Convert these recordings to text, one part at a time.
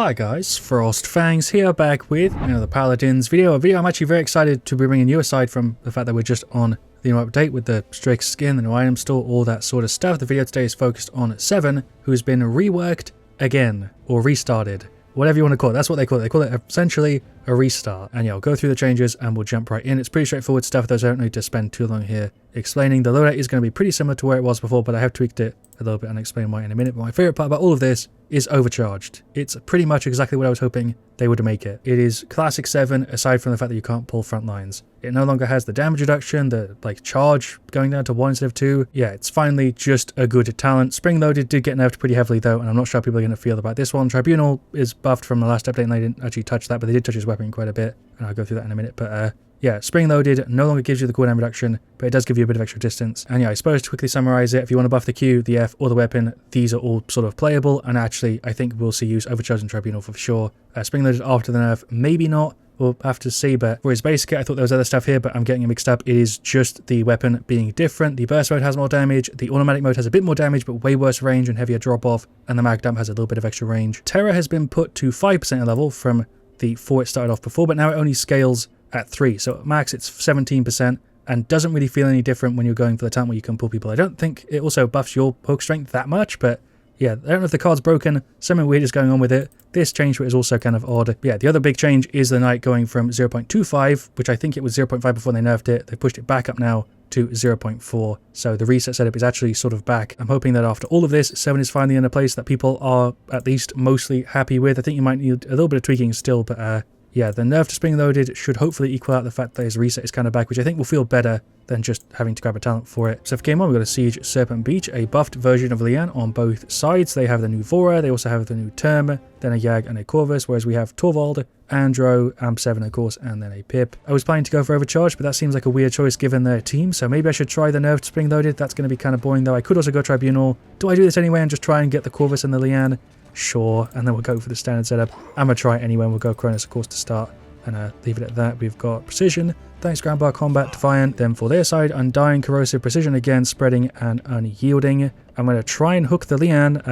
Hi guys, FrostFangs here, back with another Paladins video. A video I'm actually very excited to be bringing you, aside from the fact that we're just on the new update with the strict skin, the new item store, all that sort of stuff. The video today is focused on 7, who's been reworked again, or restarted. Whatever you want to call it, that's what they call it. They call it essentially a restart. And yeah, I'll go through the changes and we'll jump right in. It's pretty straightforward stuff, though, so I don't need to spend too long here explaining. The loadout is going to be pretty similar to where it was before, but I have tweaked it a little bit and I'll explain why in a minute. But my favorite part about all of this is Overcharged. It's pretty much exactly what I was hoping they would make it. It is classic 7, aside from the fact that you can't pull front lines. It no longer has the damage reduction, the charge going down to 1 instead of 2. Yeah, it's finally just a good talent. Spring Loaded did get nerfed pretty heavily though, and I'm not sure how people are going to feel about this one. Tribunal is buffed from the last update and they didn't actually touch that, but they did touch his weapon quite a bit, and I'll go through that in a minute. But yeah, Spring Loaded no longer gives you the cooldown reduction, but it does give you a bit of extra distance. And yeah, I suppose to quickly summarize it, if you want to buff the Q, the F, or the weapon, these are all sort of playable, and actually I think we'll see use Overcharged and Tribunal for sure. Spring Loaded after the nerf, maybe not. We'll have to see, but for his base kit, I thought there was other stuff here, but I'm getting it mixed up. It is just the weapon being different. The burst mode has more damage, the automatic mode has a bit more damage, but way worse range and heavier drop-off, and the mag dump has a little bit of extra range. Terror has been put to 5% level from the 4 it started off before, but now it only scales at 3. So at max, it's 17%, and doesn't really feel any different when you're going for the talent where you can pull people. I don't think it also buffs your poke strength that much, but yeah, I don't know if the card's broken. Something weird is going on with it. This change to it is also kind of odd. Yeah, the other big change is the Knight going from 0.25, which I think it was 0.5 before they nerfed it. They pushed it back up now to 0.4. So the reset setup is actually sort of back. I'm hoping that after all of this, 7 is finally in a place that people are at least mostly happy with. I think you might need a little bit of tweaking still, but yeah, the nerf to Spring Loaded should hopefully equal out the fact that his reset is kind of back, which I think will feel better than just having to grab a talent for it. So for game 1, we've got a Siege Serpent Beach, a buffed version of Lian on both sides. They have the new Vora, they also have the new Term, then a Yag and a Corvus, whereas we have Torvald, Andro, Amp7 of course, and then a Pip. I was planning to go for Overcharge, but that seems like a weird choice given their team, so maybe I should try the nerf to Spring Loaded. That's going to be kind of boring though. I could also go Tribunal. Do I do this anyway and just try and get the Corvus and the Lian? Sure, and then we'll go for the standard setup. I'm going to try it anyway, and we'll go Cronus of course to start. And leave it at that. We've got Precision, thanks Groundbar Combat, Defiant. Then for their side, Undying, Corrosive, Precision again, Spreading, and Unyielding. I'm going to try and hook the Lian.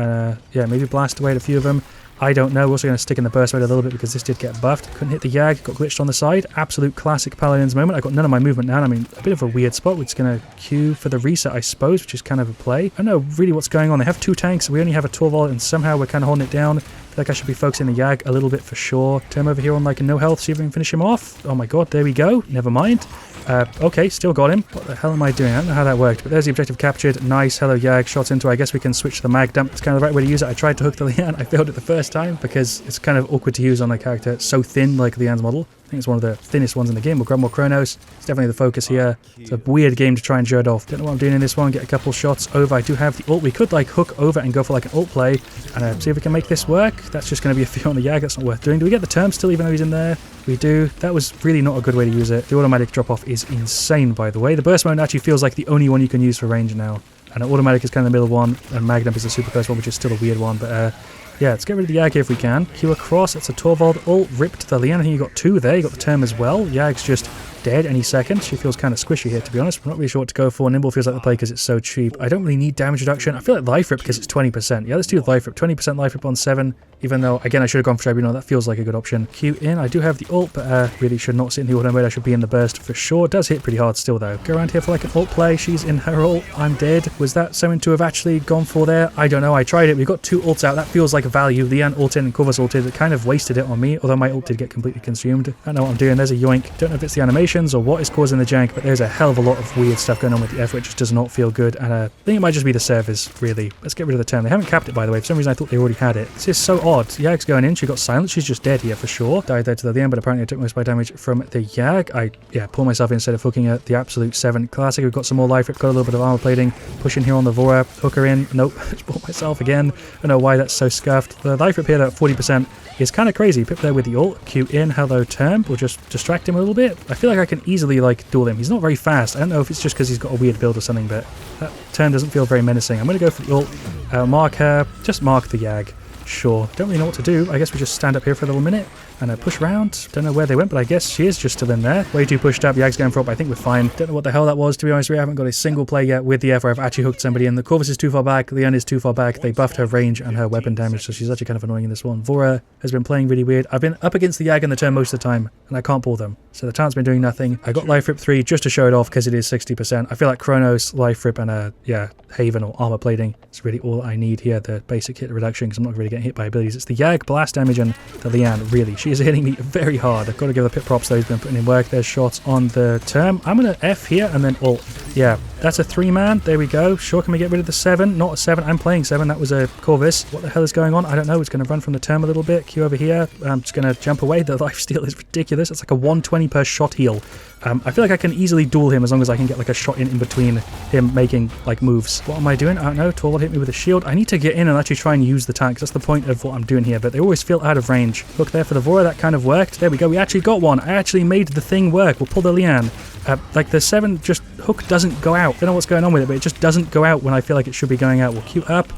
Yeah, maybe blast away at a few of them. I don't know. We're also going to stick in the burst mode a little bit because this did get buffed. Couldn't hit the Yag, got glitched on the side. Absolute classic Paladins moment. I got none of my movement now. I mean, a bit of a weird spot. We're just going to queue for the reset, I suppose, which is kind of a play. I don't know really what's going on. They have 2 tanks. We only have a Torvald, and somehow we're kind of holding it down. I feel like I should be focusing the Yag a little bit for sure. Turn over here on like a no health, see if we can finish him off. Oh my god, there we go. Never mind. Okay, still got him. What the hell am I doing? I don't know how that worked, but there's the objective captured. Nice. Hello, Yag. Shots into. I guess we can switch the mag dump. It's kind of the right way to use it. I tried to hook the Lian. I failed it the first time because it's kind of awkward to use on a character so thin like Lian's model. I think it's one of the thinnest ones in the game. We'll grab more Chronos. It's definitely the focus here. It's a weird game to try and jerk off. Don't know what I'm doing in this one. Get a couple shots over. I do have the ult. We could like hook over and go for like an ult play and see if we can make this work. That's just going to be a few on the Yag. That's not worth doing. Do we get the term still even though he's in there? We do. That was really not a good way to use it. The automatic drop off is insane, by the way. The burst mode actually feels like the only one you can use for range now. And an automatic is kind of the middle one, and Magnum is the super close one, which is still a weird one, but yeah, let's get rid of the Yag here if we can. Q across, it's a Torvald ult, ripped the Lian. I think you got 2 there, you got the Term as well. Yag's just dead any second. She feels kind of squishy here, to be honest. We're not really sure what to go for. Nimble feels like the play because it's so cheap. I don't really need damage reduction. I feel like life rip because it's 20%. Yeah, let's do life rip. 20% life rip on 7, even though, again, I should have gone for Tribunal. That feels like a good option. Q in. I do have the ult, but really should not sit in the auto mode. I should be in the burst for sure. It does hit pretty hard still, though. Go around here for like an ult play. She's in her ult. I'm dead. Was that something to have actually gone for there? I don't know. I tried it. We got 2 ults out. That feels like a value. Lian ulted and Corvus ulted. It kind of wasted it on me, although my ult did get completely consumed. I don't know what I'm doing. There's a yoink. Don't know if it's the animations or what is causing the jank, but there's a hell of a lot of weird stuff going on with the F, which just does not feel good, and I think it might just be the servers, really. Let's get rid of the term. They haven't capped it, by the way. For some reason I thought they already had it. This is so odd. Yag's going in. She got silenced. She's just dead here for sure. Died there to the end, but apparently I took most of my damage from the Yag. I, yeah, pull myself in instead of hooking at the absolute 7 classic. We've got some more life rip, got a little bit of armor plating. Pushing here on the Vora. Hook her in. Nope. Just bought myself again. I don't know why that's so scuffed. The life rip here at 40% is kind of crazy. Pip there with the ult. Q in. Hello, term. We'll just distract him a little bit. I feel like I can easily like duel him. He's not very fast. I don't know if it's just because he's got a weird build or something, but that turn doesn't feel very menacing. I'm going to go for the ult. Mark her. Just mark the Yag. Sure. Don't really know what to do. I guess we just stand up here for a little minute and push around. Don't know where they went, but I guess she is just still in there. Way too pushed up. Yag's going for it, but I think we're fine. Don't know what the hell that was, to be honest. We haven't got a single play yet with the F where I've actually hooked somebody in. The Corvus is too far back. Leanne is too far back. They buffed her range and her weapon damage, so she's actually kind of annoying in this one. Vora has been playing really weird. I've been up against the Yag in the turn most of the time, and I can't pull them. So the talent's been doing nothing. I got Life Rip 3 just to show it off because it is 60%. I feel like Chronos, Life Rip, and yeah, Haven or Armor Plating is really all I need here. The basic hit reduction, because I'm not really getting hit by abilities. It's the Yag, blast damage, and the Leanne, really. She is hitting me very hard. I've got to give the pit props though. He's been putting in work. There's shots on the term. I'm going to F here and then ult. Yeah, that's a 3-man. There we go. Sure, can we get rid of the 7? Not a 7. I'm playing 7. That was a Corvus. What the hell is going on? I don't know. It's going to run from the term a little bit. Q over here. I'm just going to jump away. The lifesteal is ridiculous. It's like a 120 per shot heal. I feel like I can easily duel him as long as I can get like a shot in between him making like moves. What am I doing? I don't know. Torvald hit me with a shield. I need to get in and actually try and use the tanks. That's the point of what I'm doing here, but they always feel out of range. Look there for the Vora. That kind of worked. There we go. We actually got one. I actually made the thing work. We'll pull the Leanne. Like the 7 just hook doesn't go out. Don't know what's going on with it, but it just doesn't go out when I feel like it should be going out. We'll queue up.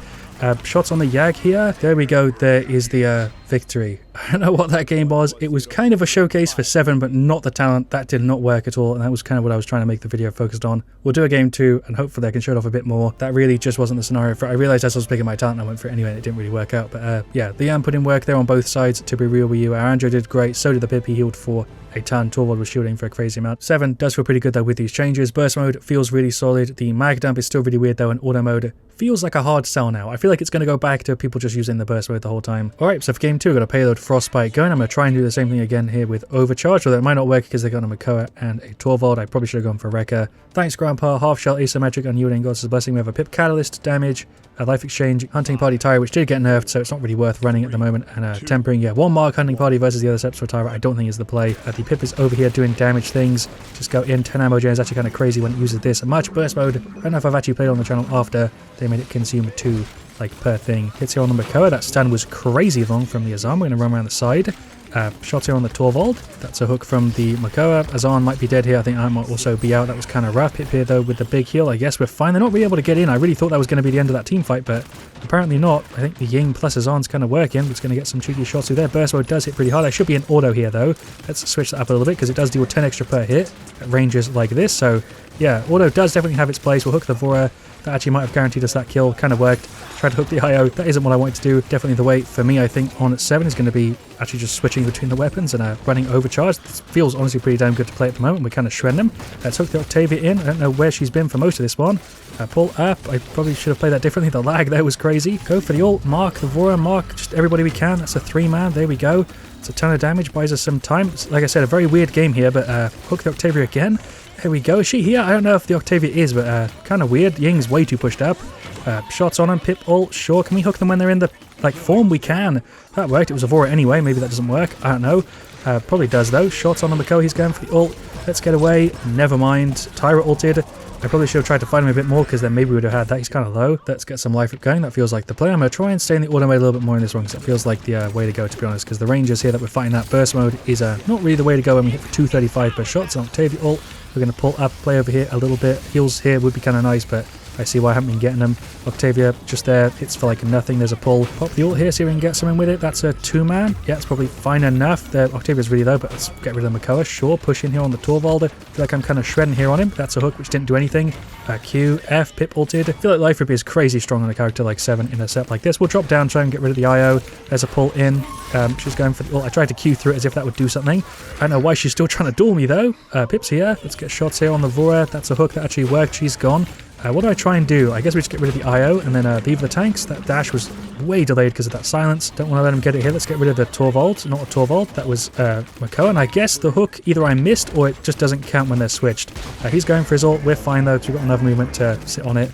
Shots on the Yag here. There we go. There is the victory. I don't know what that game was. It was kind of a showcase for 7, but not the talent. That did not work at all, and that was kind of what I was trying to make the video focused on. We'll do a game 2, and hopefully I can show it off a bit more. That really just wasn't the scenario for it. I realized as I was picking my talent, I went for it anyway, and it didn't really work out. But yeah, Leanne put in work there on both sides, to be real with you. Our Andrew did great. So did the Pip. He healed for a ton. Torvald was shielding for a crazy amount. 7 does feel pretty good though with these changes. Burst mode feels really solid. The mag dump is still really weird though, and auto mode feels like a hard sell now. I feel like it's going to go back to people just using the burst mode the whole time. Alright, so for game 2, we've got a payload Frostbite going. I'm going to try and do the same thing again here with Overcharged, although it might not work because they got a Makoa and a Torvald. I probably should have gone for Wrecker. Thanks Grandpa, half shell asymmetric, unyielding Goddess' Blessing. We have a Pip Catalyst damage, a Life Exchange, Hunting Party Tyra, which did get nerfed, so it's not really worth running at the moment, and Tempering. Yeah, 1 Mark Hunting Party versus the other steps for Tyra, I don't think is the play. The Pip is over here doing damage things. Just go in. 10 ammo gen is actually kind of crazy when it uses this. A much burst mode. I don't know if I've actually played on the channel after they made it consume 2 like per thing. Hits here on the Makoa. That stun was crazy long from the Azan. We're going to run around the side. Shots here on the Torvald. That's a hook from the Makoa. Azan might be dead here. I think I might also be out. That was kind of rough. Pip here though with the big heal. I guess we're fine. They're not really able to get in. I really thought that was going to be the end of that team fight, but apparently not. I think the Ying plus Azan's kind of working. It's going to get some cheeky shots through there. Burst mode does hit pretty hard. There should be an auto here though. Let's switch that up a little bit because it does deal 10 extra per hit at ranges like this. So yeah, auto does definitely have its place. We'll hook the Vora. That actually might have guaranteed us that kill. Kind of worked. Tried to hook the IO. That isn't what I wanted to do. Definitely the way for me, I think, on 7 is going to be actually just switching between the weapons and running Overcharged. This feels honestly pretty damn good to play at the moment. We're kind of shredding them. Let's hook the Octavia in. I don't know where she's been for most of this one. Pull up. I probably should have played that differently. The lag there was crazy. Go for the ult. Mark the Vora. Mark just everybody we can. That's a 3-man. There we go. It's a ton of damage. Buys us some time. It's, like I said, a very weird game here, but hook the Octavia again. There we go. Is she here? I don't know if the Octavia is, but kind of weird. Ying's way too pushed up. Shots on him. Pip ult. Sure. Can we hook them when they're in the form? We can. That worked. It was a Vora anyway. Maybe that doesn't work. I don't know. Probably does though. Shots on the Makoa. He's going for the ult. Let's get away. Never mind. Tyra ulted. I probably should have tried to fight him a bit more because then maybe we would have had that. He's kind of low. Let's get some life up going. That feels like the play. I'm going to try and stay in the auto mode a little bit more in this one because that feels like the way to go, to be honest, because the ranges here that we're fighting that burst mode is not really the way to go when we hit for 235 per shot. So Octavia ult. We're going to pull up, play over here a little bit. Heals here would be kind of nice, but I see why I haven't been getting them. Octavia just there, hits for like nothing. There's a pull. Pop the ult here, see if we can get something with it. That's a 2-man. Yeah, it's probably fine enough. The Octavia's really low, but let's get rid of the Makoa. Sure, push in here on the Torvald. I feel like I'm kind of shredding here on him. That's a hook, which didn't do anything. Q, F, Pip ulted. I feel like Life Rip is crazy strong on a character like 7 in a set like this. We'll drop down, try and get rid of the IO. There's a pull in. She's going for the ult. I tried to Q through it as if that would do something. I don't know why she's still trying to duel me though. Pip's here. Let's get shots here on the Vora. That's a hook that actually worked. She's gone. What do I try and do? I guess we just get rid of the IO and then leave the tanks. That dash was way delayed because of that silence. Don't want to let him get it here. Let's get rid of the Torvald. Not a Torvald. That was Makoa. And I guess the hook either I missed or it just doesn't count when they're switched. He's going for his ult. We're fine though because we've got enough movement to sit on it.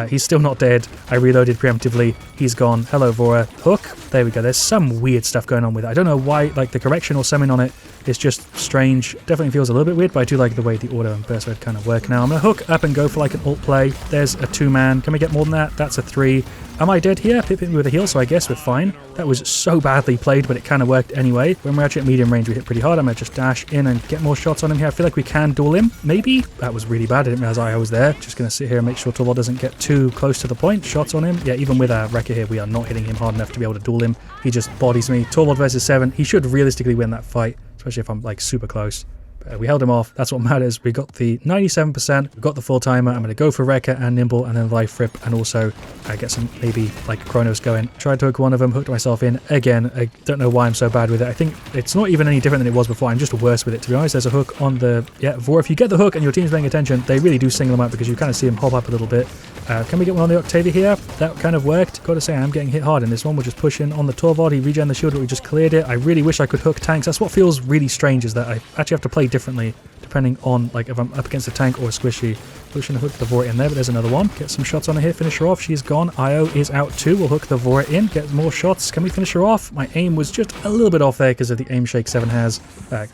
He's still not dead. I reloaded preemptively. He's gone. Hello, Vora. Hook. There we go. There's some weird stuff going on with it. I don't know why, like the correction or summon on it is just strange. Definitely feels a little bit weird, but I do like the way the auto and burst mode kind of work now. I'm going to hook up and go for like an ult play. There's a 2-man. Can we get more than that? That's a 3. Am I dead here? Pip hit me with a heal, so I guess we're fine. That was so badly played, but it kind of worked anyway. When we're actually at medium range, we hit pretty hard. I'm going to just dash in and get more shots on him here. I feel like we can duel him, maybe? That was really bad. I didn't realize I was there. Just going to sit here and make sure Torvald doesn't get too close to the point. Shots on him. Yeah, even with our Wrecker here, we are not hitting him hard enough to be able to duel him. He just bodies me. Torvald versus 7. He should realistically win that fight, especially if I'm like super close. We held him off. That's what matters. We got the 97%. We got the full timer. I'm going to go for Wrecker and Nimble and then Life Rip and also get some maybe like Chronos going. Tried to hook one of them, hooked myself in again. I don't know why I'm so bad with it. I think it's not even any different than it was before. I'm just worse with it, to be honest. There's a hook on the Vor. If you get the hook and your team's paying attention, they really do single them out because you kind of see them hop up a little bit. Can we get one on the Octavia here? That kind of worked. Gotta say, I'm getting hit hard in this one. We'll just push in on the Torvald. He regen the shield, but we just cleared it. I really wish I could hook tanks. That's what feels really strange, is that I actually have to play differently depending on like if I'm up against a tank or a squishy. We shouldn't have hooked the Vora in there, but there's another one. Get some shots on her here, finish her off. She's gone. Io is out too. We'll hook the Vora in, get more shots. Can we finish her off? My aim was just a little bit off there because of the aim shake 7 has.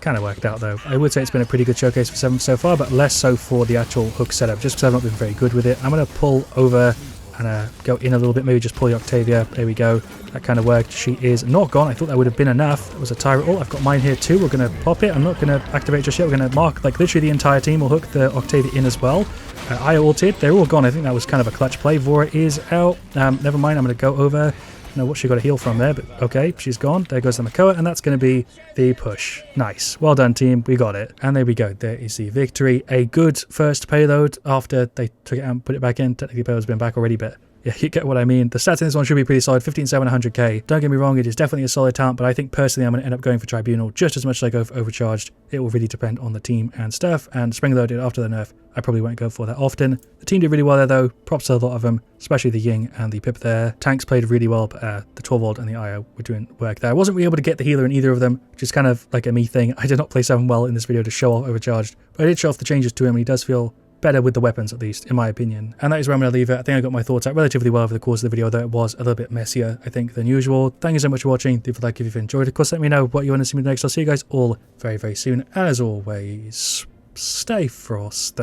Kind of worked out though. I would say it's been a pretty good showcase for 7 so far, but less so for the actual hook setup, just because I've not been very good with it. I'm going to pull over and go in a little bit, maybe just pull the Octavia. There we go. That kind of worked. She is not gone. I thought that would have been enough. That was a Tyrant ult. I've got mine here too. We're going to pop it. I'm not going to activate just yet. We're going to mark like literally the entire team. We'll hook the Octavia in as well. I ulted. They're all gone. I think that was kind of a clutch play. Vora is out. Never mind. I'm going to go over. Know what she got a heal from there, but okay, she's gone. There goes the Makoa, and that's going to be the push. Nice. Well done, team. We got it. And there we go. There is the victory. A good first payload after they took it out and put it back in. Technically, payload's been back already, but yeah, you get what I mean. The stats in this one should be pretty solid. 15-7, 100k. Don't get me wrong, it is definitely a solid talent, but I think personally I'm going to end up going for Tribunal just as much as I go for Overcharged. It will really depend on the team and stuff, and Spring Loaded after the nerf, I probably won't go for that often. The team did really well there though. Props to a lot of them, especially the Ying and the Pip there. Tanks played really well, but the Torvald and the Io were doing work there. I wasn't really able to get the healer in either of them, which is kind of like a me thing. I did not play 7 well in this video to show off Overcharged, but I did show off the changes to him, and he does feel better with the weapons, at least, in my opinion. And that is where I'm going to leave it. I think I got my thoughts out relatively well over the course of the video, though it was a little bit messier, I think, than usual. Thank you so much for watching. Leave a like if you've enjoyed. Of course, let me know what you want to see me next. I'll see you guys all very, very soon. And as always, stay frosty.